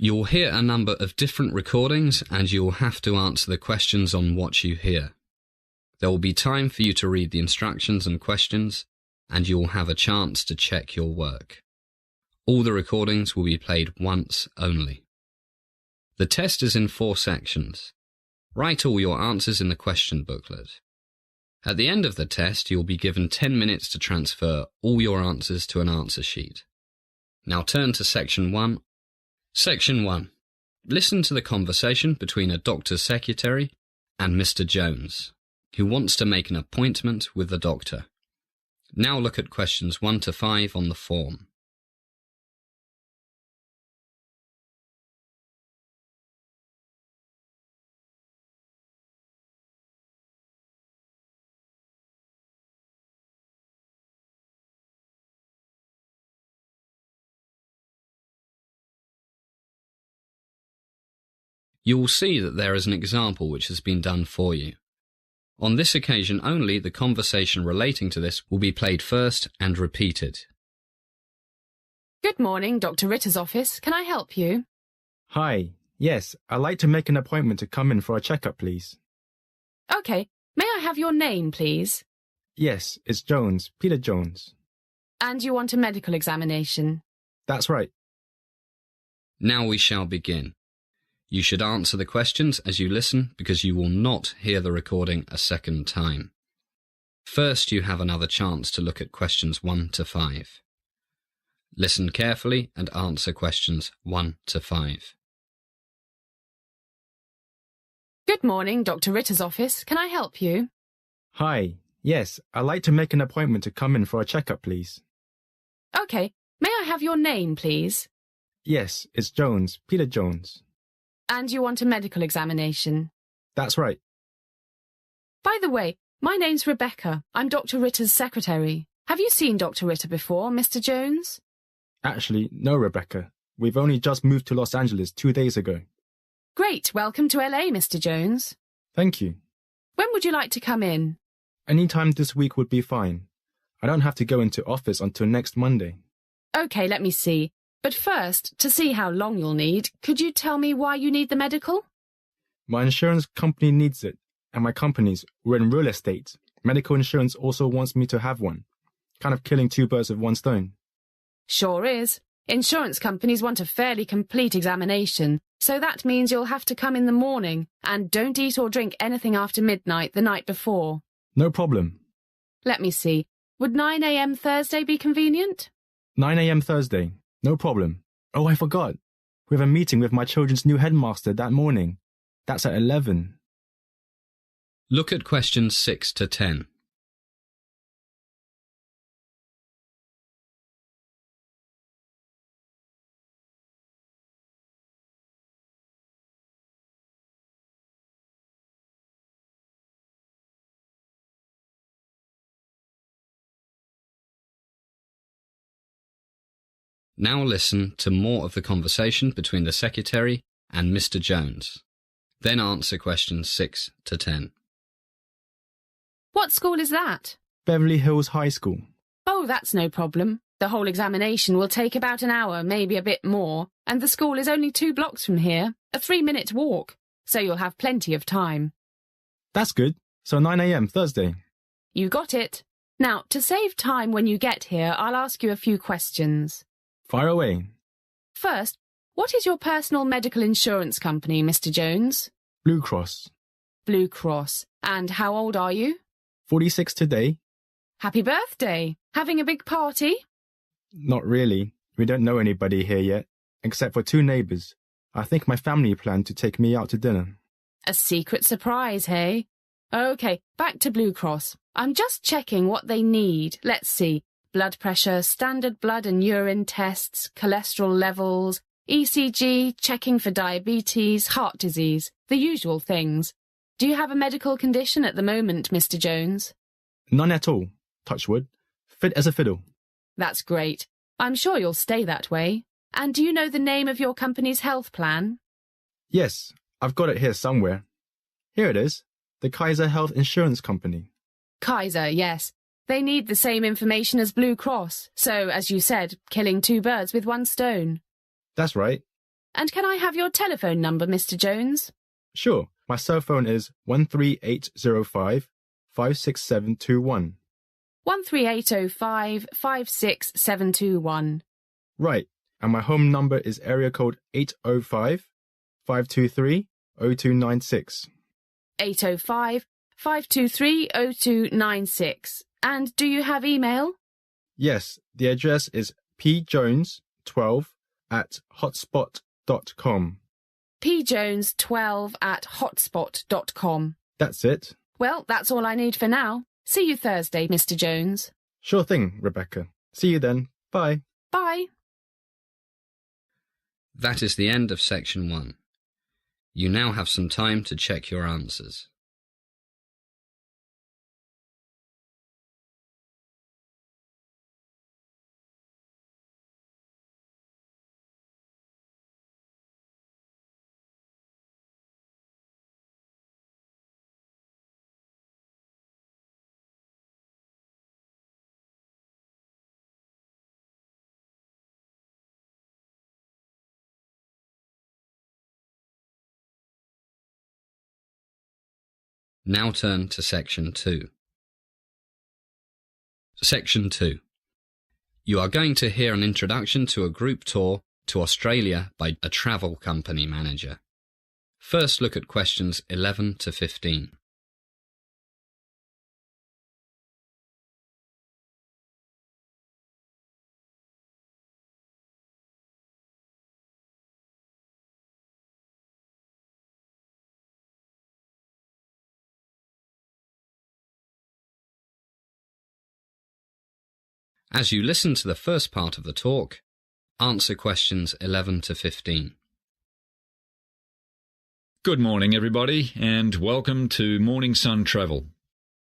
You'll hear a number of different recordings and you'll have to answer the questions on what you hear. There will be time for you to read the instructions and questions, and you'll have a chance to check your work. All the recordings will be played once only. The test is in 4 sections. Write all your answers in the question booklet. At the end of the test, you'll be given 10 minutes to transfer all your answers to an answer sheet. Now turn to Section 1. Section 1. Listen to the conversation between a doctor's secretary and Mr. Jones, who wants to make an appointment with the doctor. Now look at questions 1 to 5 on the form. You will see that there is an example which has been done for you. On this occasion only, the conversation relating to this will be played first and repeated. Good morning, Dr. Ritter's office. Can I help you? Hi. Yes, I'd like to make an appointment to come in for a checkup, please. OK. May I have your name, please? Yes, it's Jones, Peter Jones. And you want a medical examination? That's right. Now we shall begin. You should answer the questions as you listen because you will not hear the recording a second time. First, you have another chance to look at questions 1 to 5. Listen carefully and answer questions 1 to 5. Good morning, Dr. Ritter's office. Can I help you? Hi. Yes, I'd like to make an appointment to come in for a checkup, please. OK. May I have your name, please? Yes, it's Jones, Peter Jones. And you want a medical examination? That's right. By the way, my name's Rebecca. I'm Dr. Ritter's secretary. Have you seen Dr. Ritter before, Mr. Jones? Actually, no, Rebecca. We've only just moved to Los Angeles 2 days ago. Great. Welcome to LA, Mr. Jones. Thank you. When would you like to come in? Any time this week would be fine. I don't have to go into office until next Monday. OK, let me see. But first, to see how long you'll need, could you tell me why you need the medical? My insurance company needs it, and my company's, we're in real estate. Medical insurance also wants me to have one. Kind of killing 2 birds with 1 stone. Sure is. Insurance companies want a fairly complete examination, so that means you'll have to come in the morning, and don't eat or drink anything after midnight the night before. No problem. Let me see. Would 9 a.m. Thursday be convenient? 9 a.m. Thursday. No problem. Oh, I forgot. We have a meeting with my children's new headmaster that morning. That's at 11. Look at questions 6 to 10. Now listen to more of the conversation between the secretary and Mr. Jones. Then answer questions 6 to 10. What school is that? Beverly Hills High School. Oh, that's no problem. The whole examination will take about an hour, maybe a bit more, and the school is only 2 blocks from here, a 3-minute walk, so you'll have plenty of time. That's good. So 9 a.m. Thursday. You got it. Now, to save time when you get here, I'll ask you a few questions. Fire away. First, what is your personal medical insurance company, Mr. Jones? Blue Cross. Blue Cross. And how old are you? 46 today. Happy birthday. Having a big party? Not really. We don't know anybody here yet, except for 2 neighbours. I think my family planned to take me out to dinner. A secret surprise, hey? OK, back to Blue Cross. I'm just checking what they need. Let's see. Blood pressure, standard blood and urine tests, cholesterol levels, ECG, checking for diabetes, heart disease, the usual things. Do you have a medical condition at the moment, Mr. Jones? None at all. Touch wood. Fit as a fiddle. That's great. I'm sure you'll stay that way. And do you know the name of your company's health plan? Yes, I've got it here somewhere. Here it is. The Kaiser Health Insurance Company. Kaiser, yes. They need the same information as Blue Cross, so, as you said, killing 2 birds with 1 stone. That's right. And can I have your telephone number, Mr. Jones? Sure. My cell phone is 13805 56721. 13805 56721. Right. And my home number is area code 805 523 0296. 805 523 0296. And do you have email? Yes, the address is pjones12@hotspot.com. pjones12@hotspot.com. That's it. Well, that's all I need for now. See you Thursday, Mr. Jones. Sure thing, Rebecca. See you then. Bye. Bye. That is the end of section 1. You now have some time to check your answers. Now turn to section 2. Section 2. You are going to hear an introduction to a group tour to Australia by a travel company manager. First look at questions 11 to 15. As you listen to the first part of the talk, answer questions 11 to 15. Good morning, everybody, and welcome to Morning Sun Travel.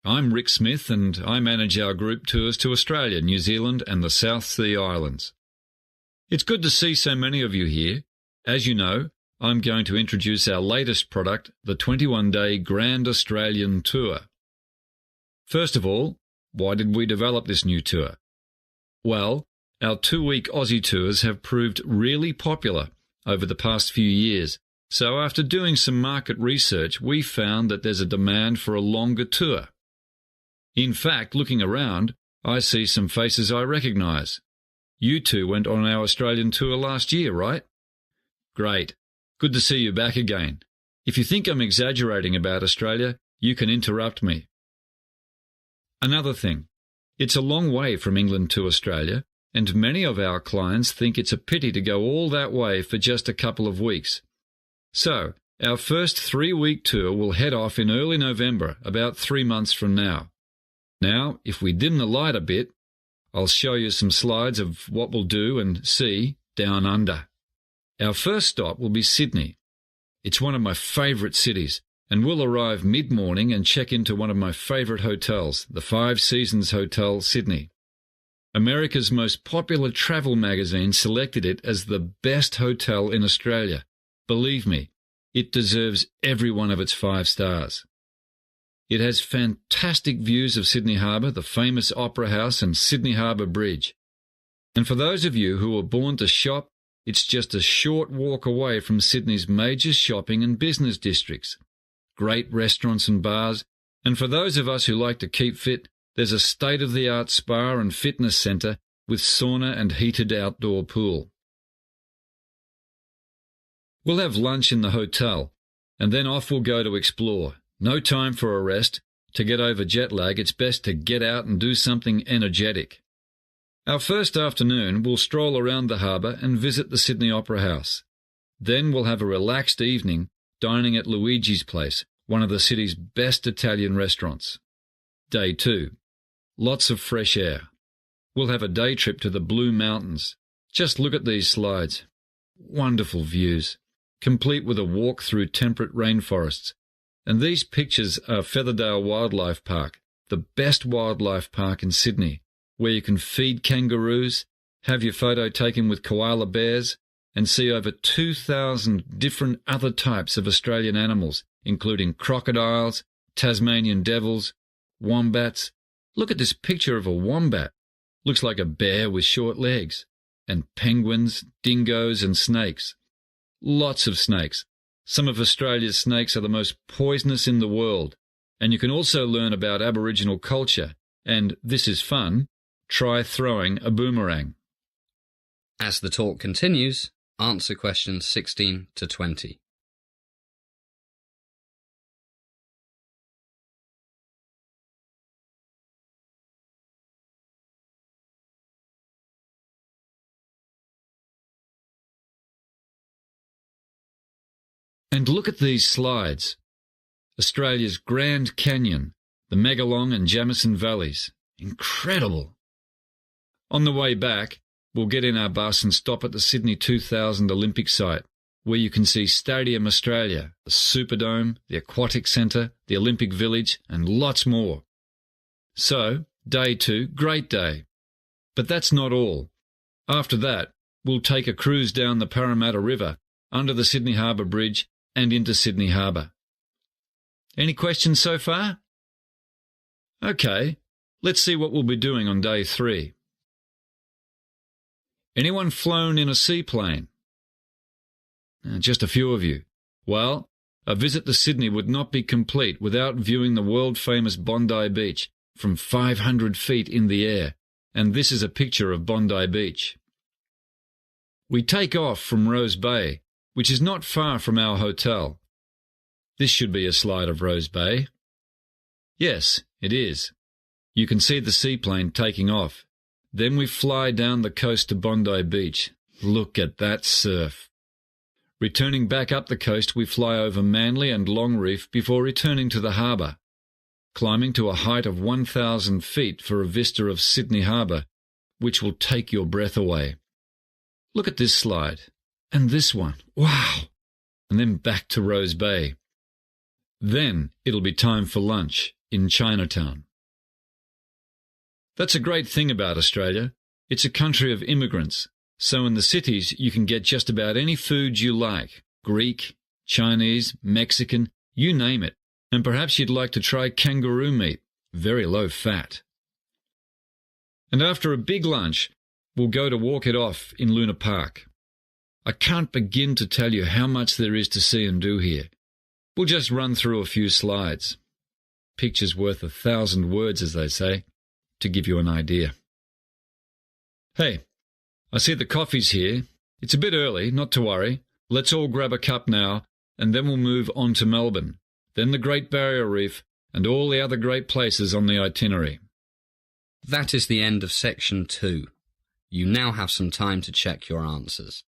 I'm Rick Smith, and I manage our group tours to Australia, New Zealand, and the South Sea Islands. It's good to see so many of you here. As you know, I'm going to introduce our latest product, the 21-day Grand Australian Tour. First of all, why did we develop this new tour? Well, our 2-week Aussie tours have proved really popular over the past few years, so after doing some market research, we found that there's a demand for a longer tour. In fact, looking around, I see some faces I recognise. You two went on our Australian tour last year, right? Great. Good to see you back again. If you think I'm exaggerating about Australia, you can interrupt me. Another thing. It's a long way from England to Australia, and many of our clients think it's a pity to go all that way for just a couple of weeks. So, our first 3-week tour will head off in early November, about 3 months from now. Now, if we dim the light a bit, I'll show you some slides of what we'll do and see down under. Our first stop will be Sydney. It's one of my favourite cities, and we'll arrive mid-morning and check into one of my favourite hotels, the 5 Seasons Hotel, Sydney. America's most popular travel magazine selected it as the best hotel in Australia. Believe me, it deserves every one of its 5 stars. It has fantastic views of Sydney Harbour, the famous Opera House and Sydney Harbour Bridge. And for those of you who are born to shop, it's just a short walk away from Sydney's major shopping and business districts. Great restaurants and bars, and for those of us who like to keep fit, there's a state-of-the-art spa and fitness centre with sauna and heated outdoor pool. We'll have lunch in the hotel, and then off we'll go to explore. No time for a rest. To get over jet lag, it's best to get out and do something energetic. Our first afternoon, we'll stroll around the harbour and visit the Sydney Opera House. Then we'll have a relaxed evening dining at Luigi's Place, one of the city's best Italian restaurants. Day 2. Lots of fresh air. We'll have a day trip to the Blue Mountains. Just look at these slides. Wonderful views, complete with a walk through temperate rainforests. And these pictures are Featherdale Wildlife Park, the best wildlife park in Sydney, where you can feed kangaroos, have your photo taken with koala bears, and see over 2,000 different other types of Australian animals, including crocodiles, Tasmanian devils, wombats. Look at this picture of a wombat. Looks like a bear with short legs. And penguins, dingoes and snakes. Lots of snakes. Some of Australia's snakes are the most poisonous in the world. And you can also learn about Aboriginal culture. And, this is fun, try throwing a boomerang. As the talk continues, answer questions 16 to 20. And look at these slides. Australia's Grand Canyon, the Megalong and Jamison Valleys. Incredible! On the way back, we'll get in our bus and stop at the Sydney 2000 Olympic site, where you can see Stadium Australia, the Superdome, the Aquatic Centre, the Olympic Village, and lots more. So, day 2, great day. But that's not all. After that, we'll take a cruise down the Parramatta River, under the Sydney Harbour Bridge, and into Sydney Harbour. Any questions so far? Okay, let's see what we'll be doing on day 3. Anyone flown in a seaplane? Just a few of you. Well, a visit to Sydney would not be complete without viewing the world-famous Bondi Beach from 500 feet in the air, and this is a picture of Bondi Beach. We take off from Rose Bay, which is not far from our hotel. This should be a slide of Rose Bay. Yes, it is. You can see the seaplane taking off. Then we fly down the coast to Bondi Beach. Look at that surf. Returning back up the coast, we fly over Manly and Long Reef before returning to the harbour, climbing to a height of 1,000 feet for a vista of Sydney Harbour, which will take your breath away. Look at this slide. And this one. Wow! And then back to Rose Bay. Then it'll be time for lunch in Chinatown. That's a great thing about Australia. It's a country of immigrants, so in the cities you can get just about any food you like. Greek, Chinese, Mexican, you name it. And perhaps you'd like to try kangaroo meat, very low fat. And after a big lunch, we'll go to walk it off in Luna Park. I can't begin to tell you how much there is to see and do here. We'll just run through a few slides. Picture's worth 1,000 words, as they say, to give you an idea. Hey, I see the coffee's here. It's a bit early, not to worry. Let's all grab a cup now, and then we'll move on to Melbourne, then the Great Barrier Reef, and all the other great places on the itinerary. That is the end of section 2. You now have some time to check your answers.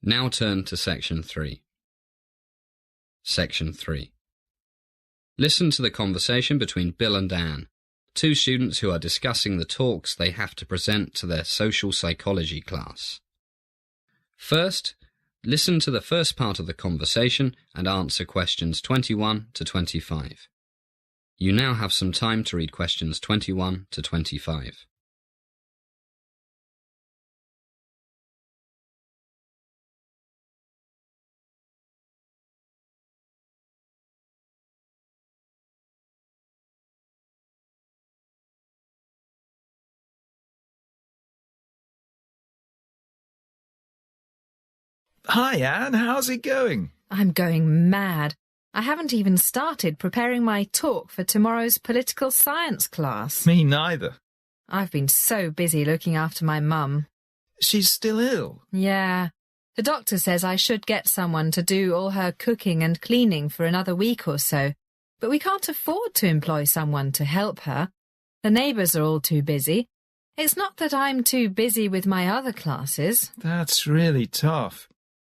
Now turn to section 3. Section 3. Listen to the conversation between Bill and Anne, 2 students who are discussing the talks they have to present to their social psychology class. First, listen to the first part of the conversation and answer questions 21 to 25. You now have some time to read questions 21 to 25. Hi, Anne. How's it going? I'm going mad. I haven't even started preparing my talk for tomorrow's political science class. Me neither. I've been so busy looking after my mum. She's still ill. Yeah. The doctor says I should get someone to do all her cooking and cleaning for another week or so, but we can't afford to employ someone to help her. The neighbours are all too busy. It's not that I'm too busy with my other classes. That's really tough.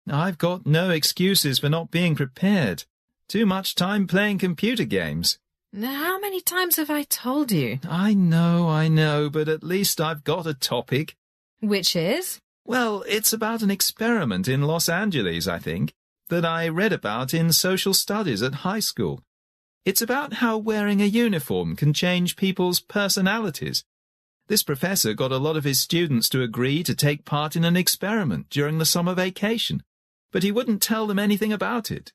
I've got no excuses for not being prepared. Too much time playing computer games. How many times have I told you? I know, but at least I've got a topic. Which is? Well, it's about an experiment in Los Angeles, I think. that I read about in social studies at high school. It's about how wearing a uniform can change people's personalities. This professor got a lot of his students to agree to take part in an experiment during the summer vacation, but he wouldn't tell them anything about it.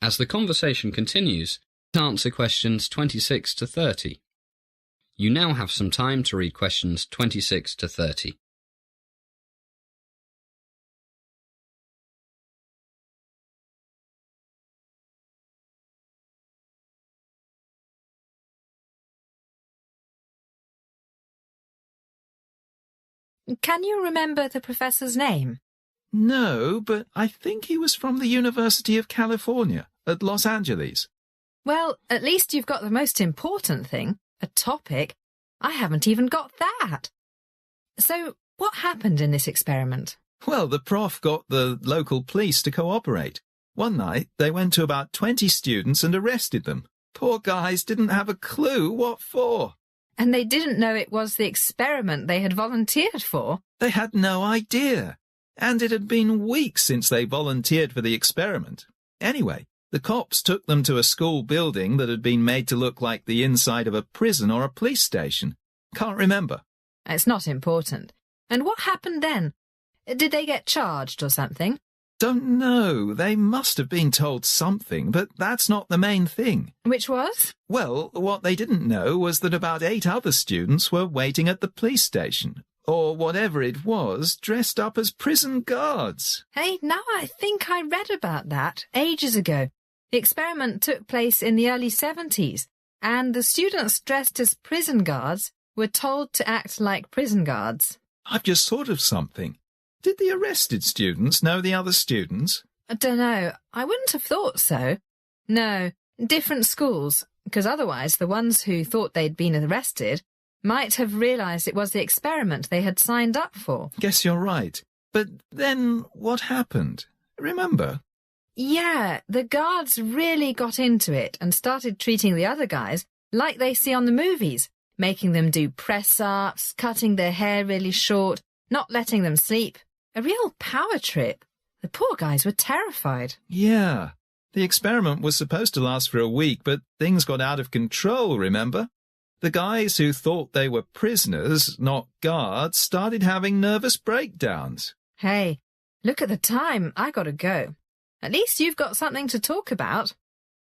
As the conversation continues, answer questions 26 to 30. You now have some time to read questions 26 to 30. Can you remember the professor's name? No, but I think he was from the University of California at Los Angeles. Well, at least you've got the most important thing, a topic. I haven't even got that. So, what happened in this experiment? Well, the prof got the local police to cooperate. One night, they went to about 20 students and arrested them. Poor guys didn't have a clue what for. And they didn't know it was the experiment they had volunteered for? They had no idea. And it had been weeks since they volunteered for the experiment. Anyway, the cops took them to a school building that had been made to look like the inside of a prison or a police station. Can't remember. It's not important. And what happened then? Did they get charged or something? Don't know. They must have been told something, but that's not the main thing. Which was? Well, what they didn't know was that about 8 other students were waiting at the police station, or whatever it was, dressed up as prison guards. Hey, now I think I read about that ages ago. The experiment took place in the early 70s, and the students dressed as prison guards were told to act like prison guards. I've just thought of something. Did the arrested students know the other students? I don't know. I wouldn't have thought so. No, different schools, because otherwise the ones who thought they'd been arrested might have realised it was the experiment they had signed up for. Guess you're right. But then what happened? Remember? Yeah, the guards really got into it and started treating the other guys like they see on the movies, making them do press-ups, cutting their hair really short, not letting them sleep. A real power trip. The poor guys were terrified. Yeah. The experiment was supposed to last for a week, but things got out of control, remember? The guys who thought they were prisoners, not guards, started having nervous breakdowns. Hey, look at the time. I gotta go. At least you've got something to talk about.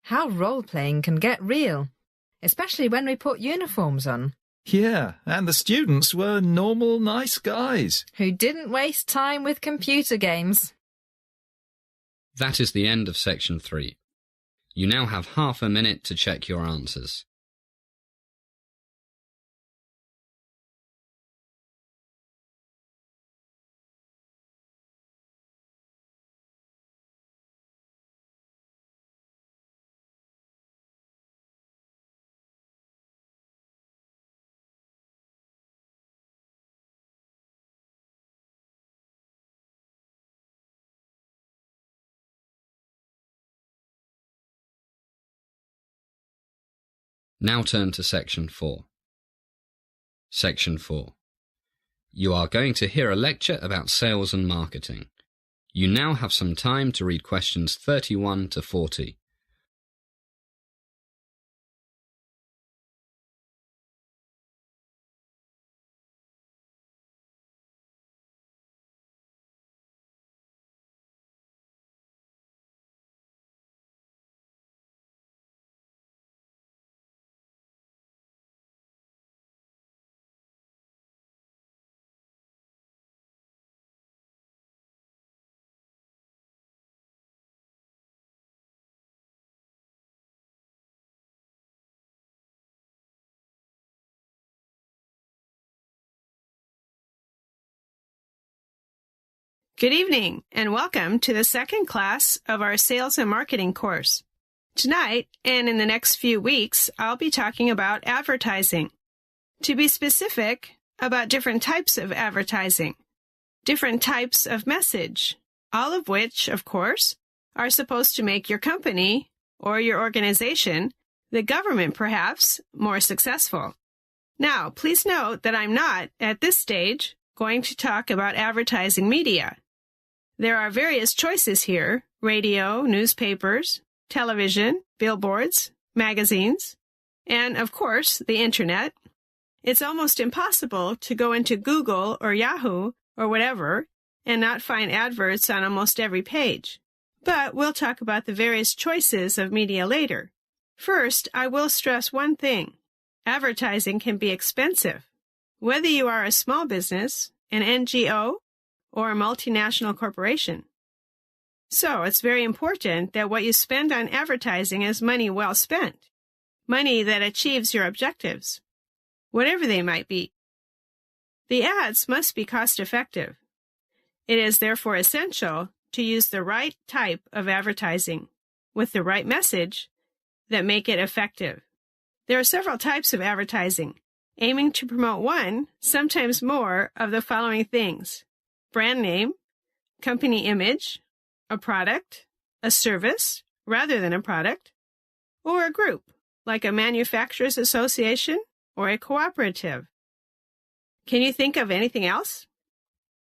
How role-playing can get real, especially when we put uniforms on. Yeah, and the students were normal, nice guys. Who didn't waste time with computer games. That is the end of section 3. You now have half a minute to check your answers. Now turn to section 4. Section 4. You are going to hear a lecture about sales and marketing. You now have some time to read questions 31 to 40. Good evening, and welcome to the second class of our Sales and Marketing course. Tonight, and in the next few weeks, I'll be talking about advertising. To be specific, about different types of advertising, different types of message, all of which, of course, are supposed to make your company, or your organization, the government perhaps, more successful. Now, please note that I'm not, at this stage, going to talk about advertising media. There are various choices here: radio, newspapers, television, billboards, magazines, and, of course, the Internet. It's almost impossible to go into Google or Yahoo or whatever and not find adverts on almost every page. But we'll talk about the various choices of media later. First, I will stress one thing. Advertising can be expensive. Whether you are a small business, an NGO, or a multinational corporation. So it's very important that what you spend on advertising is money well spent, money that achieves your objectives, whatever they might be. The ads must be cost-effective. It is therefore essential to use the right type of advertising with the right message that make it effective. There are several types of advertising, aiming to promote one, sometimes more, of the following things: brand name, company image, a product, a service rather than a product, or a group, like a manufacturers association or a cooperative. Can you think of anything else?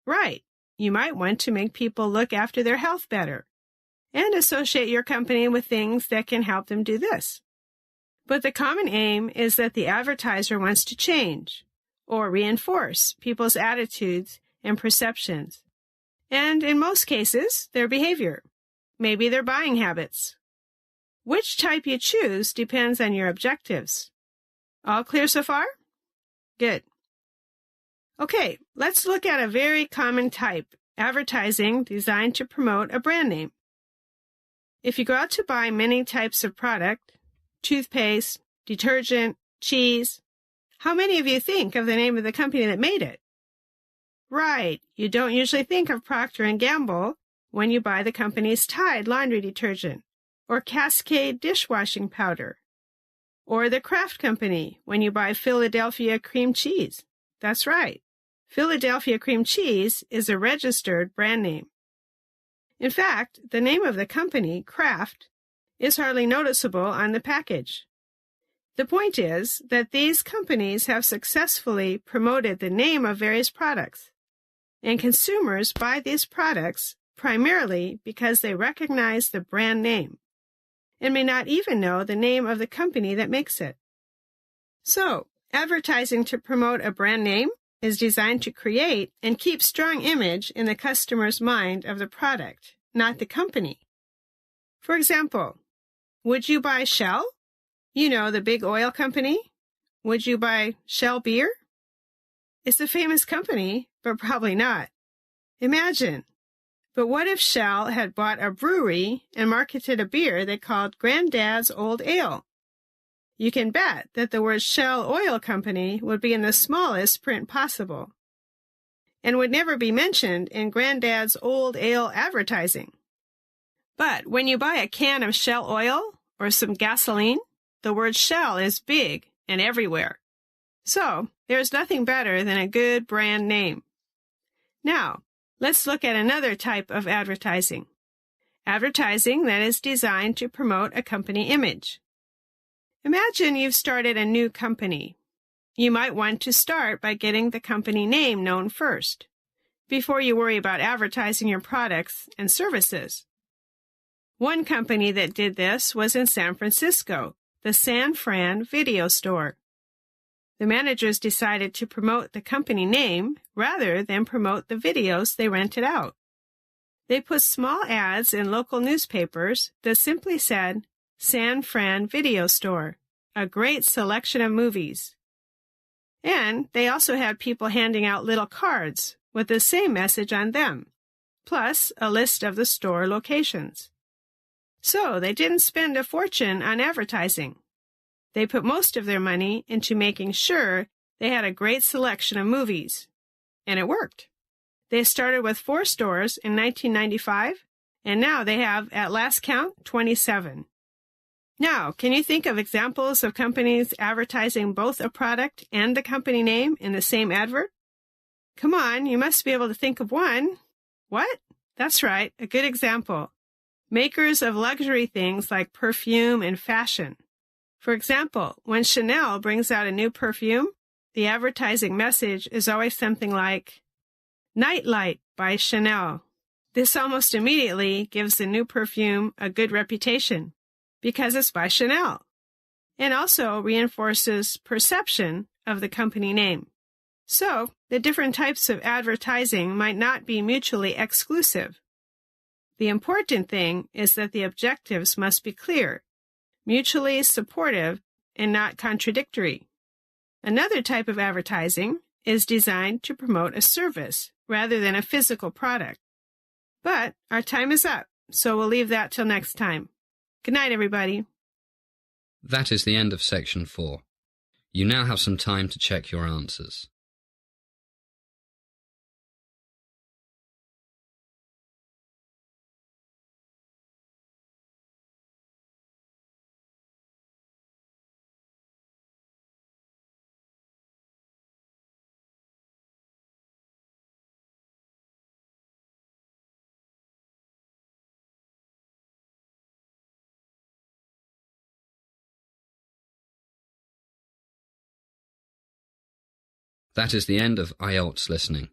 Right. You might want to make people look after their health better and associate your company with things that can help them do this. But the common aim is that the advertiser wants to change or reinforce people's attitudes and perceptions, and in most cases, their behavior, maybe their buying habits. Which type you choose depends on your objectives. All clear so far? Good. Okay, let's look at a very common type, advertising designed to promote a brand name. If you go out to buy many types of product, toothpaste, detergent, cheese, how many of you think of the name of the company that made it? Right, you don't usually think of Procter & Gamble when you buy the company's Tide laundry detergent, or Cascade dishwashing powder, or the Kraft Company when you buy Philadelphia cream cheese. That's right. Philadelphia cream cheese is a registered brand name. In fact, the name of the company, Kraft, is hardly noticeable on the package. The point is that these companies have successfully promoted the name of various products, and consumers buy these products primarily because they recognize the brand name and may not even know the name of the company that makes it. So, advertising to promote a brand name is designed to create and keep strong image in the customer's mind of the product, not the company. For example, would you buy Shell? You know, the big oil company. Would you buy Shell beer? It's a famous company, but probably not. Imagine. But what if Shell had bought a brewery and marketed a beer they called Granddad's Old Ale? You can bet that the word Shell Oil Company would be in the smallest print possible and would never be mentioned in Granddad's Old Ale advertising. But when you buy a can of Shell oil or some gasoline, the word Shell is big and everywhere. So there's nothing better than a good brand name. Now, let's look at another type of advertising. Advertising that is designed to promote a company image. Imagine you've started a new company. You might want to start by getting the company name known first, before you worry about advertising your products and services. One company that did this was in San Francisco, the San Fran Video Store. The managers decided to promote the company name rather than promote the videos they rented out. They put small ads in local newspapers that simply said, San Fran Video Store, a great selection of movies. And they also had people handing out little cards with the same message on them, plus a list of the store locations. So they didn't spend a fortune on advertising. They put most of their money into making sure they had a great selection of movies. And it worked. They started with 4 stores in 1995, and now they have, at last count, 27. Now, can you think of examples of companies advertising both a product and the company name in the same advert? Come on, you must be able to think of one. What? That's right, a good example. Makers of luxury things like perfume and fashion. For example, when Chanel brings out a new perfume, the advertising message is always something like, Nightlight by Chanel, This almost immediately gives the new perfume a good reputation because it's by Chanel, and also reinforces perception of the company name. So, the different types of advertising might not be mutually exclusive. The important thing is that the objectives must be clear, mutually supportive, and not contradictory. Another type of advertising is designed to promote a service rather than a physical product. But our time is up, so we'll leave that till next time. Good night, everybody. That is the end of section 4. You now have some time to check your answers. That is the end of Ielts listening.